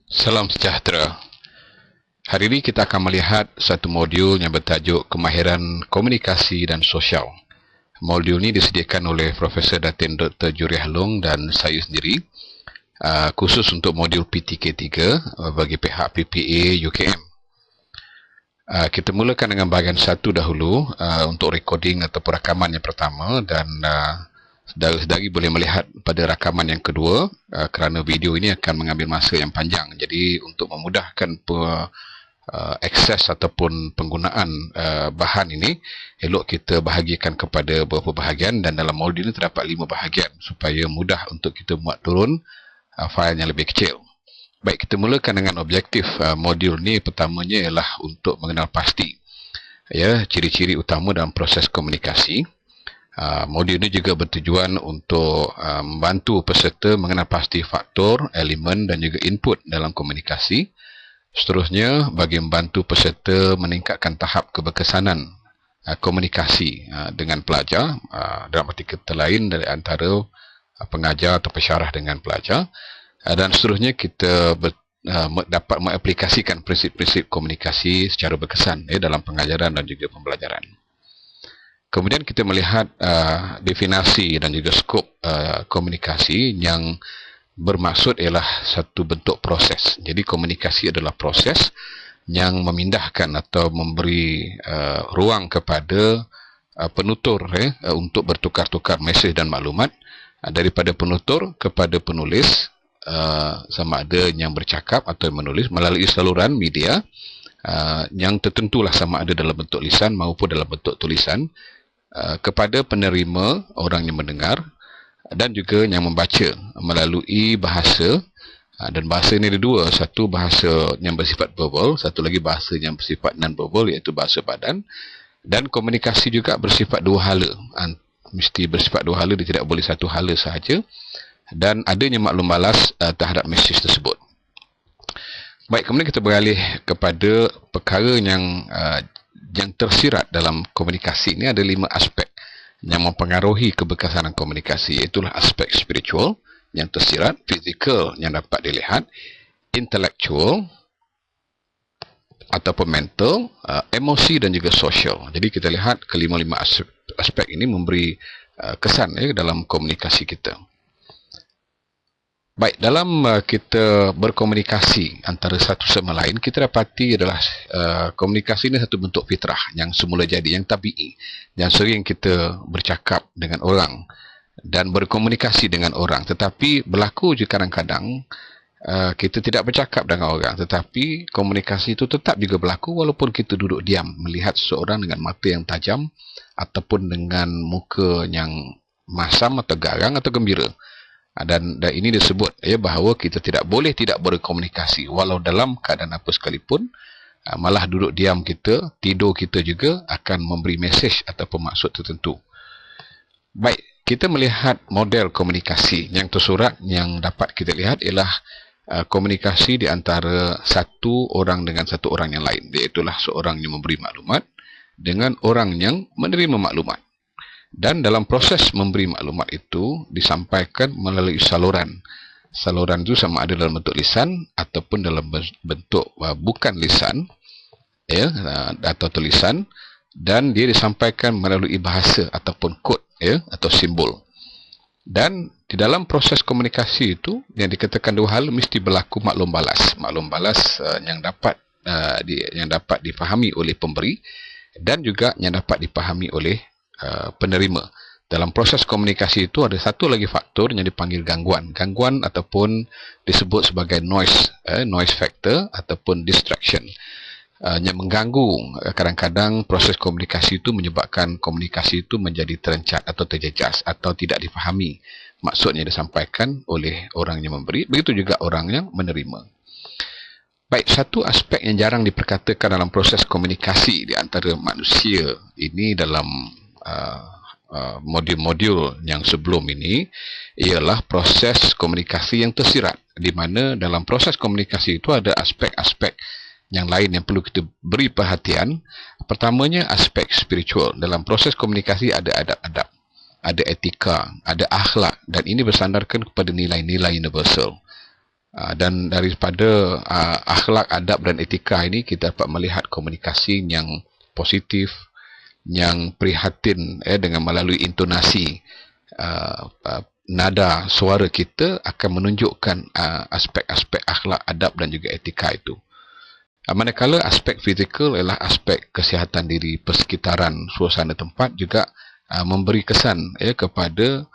Salam sejahtera. Hari ini kita akan melihat satu modul yang bertajuk Kemahiran Komunikasi dan Sosial. Modul ini disediakan oleh Profesor Datin Dr. Juriah Long dan saya sendiri, khusus untuk modul PTK3 bagi pihak PPA UKM. Kita mulakan dengan bahagian satu dahulu untuk recording atau rakaman yang pertama, dan saudara-saudari boleh melihat pada rakaman yang kedua kerana video ini akan mengambil masa yang panjang. Jadi untuk memudahkan akses ataupun penggunaan bahan ini, elok kita bahagikan kepada beberapa bahagian, dan dalam modul ini terdapat 5 bahagian supaya mudah untuk kita muat turun fail yang lebih kecil. Baik, kita mulakan dengan objektif modul ni. Pertamanya ialah untuk mengenal pasti ciri-ciri utama dalam proses komunikasi. Modul ini juga bertujuan untuk membantu peserta mengenal pasti faktor, elemen dan juga input dalam komunikasi. Seterusnya, bagi membantu peserta meningkatkan tahap keberkesanan komunikasi dengan pelajar, dalam arti kata lain dari antara pengajar atau pensyarah dengan pelajar. Dan seterusnya, kita dapat mengaplikasikan prinsip-prinsip komunikasi secara berkesan dalam pengajaran dan juga pembelajaran. Kemudian kita melihat definisi dan juga skop komunikasi yang bermaksud ialah satu bentuk proses. Jadi komunikasi adalah proses yang memindahkan atau memberi ruang kepada penutur untuk bertukar-tukar mesej dan maklumat daripada penutur kepada penulis, sama ada yang bercakap atau yang menulis melalui saluran media yang tertentulah, sama ada dalam bentuk lisan maupun dalam bentuk tulisan, kepada penerima, orang yang mendengar, dan juga yang membaca melalui bahasa. Dan bahasa ini ada dua, satu bahasa yang bersifat verbal, satu lagi bahasa yang bersifat non-verbal, iaitu bahasa badan. Dan komunikasi juga bersifat dua hala, mesti bersifat dua hala, dia tidak boleh satu hala sahaja, dan adanya maklum balas terhadap mesej tersebut. Baik, kemudian kita beralih kepada perkara yang tersirat dalam komunikasi. Ini ada 5 aspek yang mempengaruhi keberkesanan komunikasi, iaitu aspek spiritual yang tersirat, fizikal yang dapat dilihat, intelektual ataupun mental, emosi dan juga sosial. Jadi kita lihat kelima-lima aspek ini memberi kesan dalam komunikasi kita. Baik, dalam kita berkomunikasi antara satu sama lain, kita dapati adalah komunikasi ini satu bentuk fitrah yang semula jadi, yang tabi'i, yang sering kita bercakap dengan orang dan berkomunikasi dengan orang. Tetapi berlaku juga kadang-kadang kita tidak bercakap dengan orang, tetapi komunikasi itu tetap juga berlaku walaupun kita duduk diam melihat seseorang dengan mata yang tajam ataupun dengan muka yang masam atau garang atau gembira. Dan ini disebut bahawa kita tidak boleh tidak berkomunikasi walau dalam keadaan apa sekalipun. Malah duduk diam kita, tidur kita juga akan memberi mesej ataupun maksud tertentu. Baik, kita melihat model komunikasi yang tersurat yang dapat kita lihat ialah komunikasi di antara satu orang dengan satu orang yang lain, iaitulah seorang yang memberi maklumat dengan orang yang menerima maklumat. Dan dalam proses memberi maklumat itu disampaikan melalui saluran. Saluran itu sama ada dalam bentuk lisan ataupun dalam bentuk bukan lisan, atau tulisan, dan dia disampaikan melalui bahasa ataupun kod atau simbol. Dan di dalam proses komunikasi itu yang dikatakan dua hal, mesti berlaku maklum balas. Maklum balas yang dapat difahami oleh pemberi dan juga yang dapat dipahami oleh penerima. Dalam proses komunikasi itu ada satu lagi faktor yang dipanggil gangguan. Gangguan ataupun disebut sebagai noise factor ataupun distraction, yang mengganggu. Kadang-kadang proses komunikasi itu menyebabkan komunikasi itu menjadi terencat atau terjejas atau tidak difahami maksudnya disampaikan oleh orang yang memberi, begitu juga orang yang menerima. Baik, satu aspek yang jarang diperkatakan dalam proses komunikasi di antara manusia ini dalam modul-modul yang sebelum ini ialah proses komunikasi yang tersirat, di mana dalam proses komunikasi itu ada aspek-aspek yang lain yang perlu kita beri perhatian. Pertamanya aspek spiritual. Dalam proses komunikasi ada adab-adab, ada etika, ada akhlak, dan ini bersandarkan kepada nilai-nilai universal. Dan daripada akhlak, adab dan etika ini, kita dapat melihat komunikasi yang positif, yang prihatin dengan melalui intonasi, nada suara kita akan menunjukkan aspek-aspek akhlak, adab dan juga etika itu. Manakala aspek fizikal ialah aspek kesihatan diri, persekitaran, suasana tempat juga memberi kesan kepada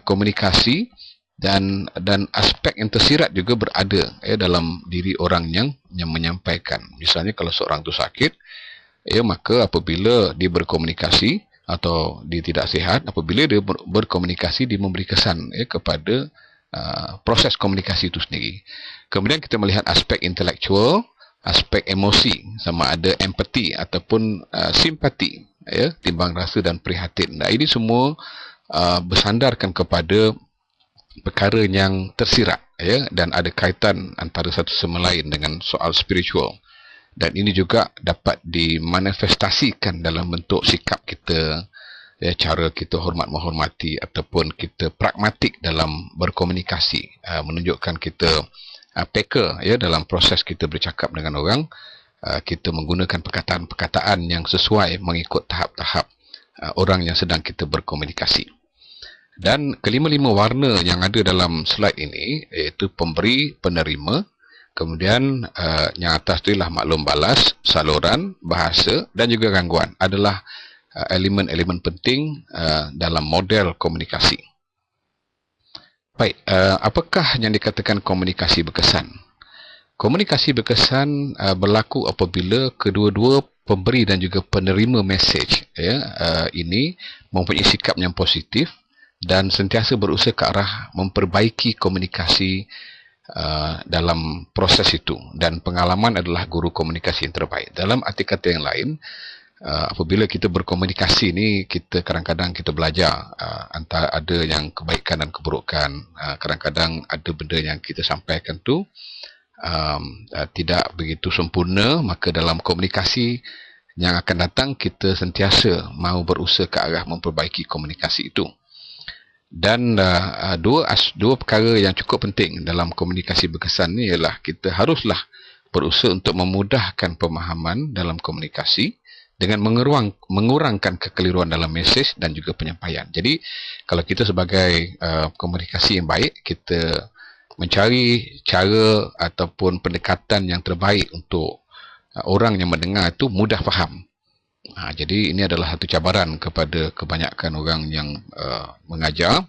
komunikasi, dan aspek yang tersirat juga berada dalam diri orang yang menyampaikan. Misalnya kalau seorang tu sakit, maka apabila dia berkomunikasi atau dia tidak sihat, apabila dia berkomunikasi, dia memberi kesan kepada proses komunikasi itu sendiri. Kemudian kita melihat aspek intelektual, aspek emosi, sama ada empati ataupun simpati, timbang rasa dan prihatin. Nah, ini semua bersandarkan kepada perkara yang tersirat dan ada kaitan antara satu sama lain dengan soal spiritual, dan ini juga dapat dimanifestasikan dalam bentuk sikap kita, cara kita hormat menghormati ataupun kita pragmatik dalam berkomunikasi, menunjukkan kita peka dalam proses kita bercakap dengan orang, kita menggunakan perkataan-perkataan yang sesuai mengikut tahap-tahap orang yang sedang kita berkomunikasi. Dan kelima-lima warna yang ada dalam slide ini, iaitu pemberi, penerima, kemudian yang atas tu ialah maklum balas, saluran, bahasa dan juga gangguan, adalah elemen-elemen penting dalam model komunikasi. Baik, apakah yang dikatakan komunikasi berkesan? Komunikasi berkesan berlaku apabila kedua-dua pemberi dan juga penerima mesej ini mempunyai sikap yang positif dan sentiasa berusaha ke arah memperbaiki komunikasi dalam proses itu. Dan pengalaman adalah guru komunikasi yang terbaik. Dalam arti kata yang lain, apabila kita berkomunikasi ni, kita kadang-kadang kita belajar antara ada yang kebaikan dan keburukan. Kadang-kadang ada benda yang kita sampaikan tu tidak begitu sempurna, maka dalam komunikasi yang akan datang kita sentiasa mahu berusaha ke arah memperbaiki komunikasi itu. Dan dua perkara yang cukup penting dalam komunikasi berkesan ni ialah kita haruslah berusaha untuk memudahkan pemahaman dalam komunikasi dengan mengurangkan kekeliruan dalam mesej dan juga penyampaian. Jadi kalau kita sebagai komunikasi yang baik, kita mencari cara ataupun pendekatan yang terbaik untuk orang yang mendengar itu mudah faham. Jadi ini adalah satu cabaran kepada kebanyakan orang yang mengajar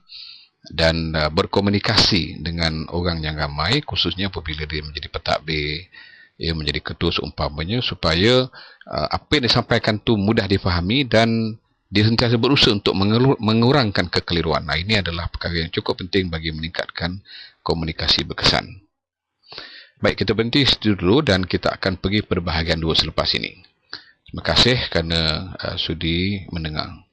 dan berkomunikasi dengan orang yang ramai, khususnya apabila dia menjadi pentadbir, ia menjadi ketua seumpamanya, supaya apa yang disampaikan tu mudah difahami dan dia sentiasa berusaha untuk mengurangkan kekeliruan. Nah, ini adalah perkara yang cukup penting bagi meningkatkan komunikasi berkesan. Baik, kita berhenti dulu dan kita akan pergi pada bahagian 2 selepas ini. Terima kasih kerana sudi mendengar.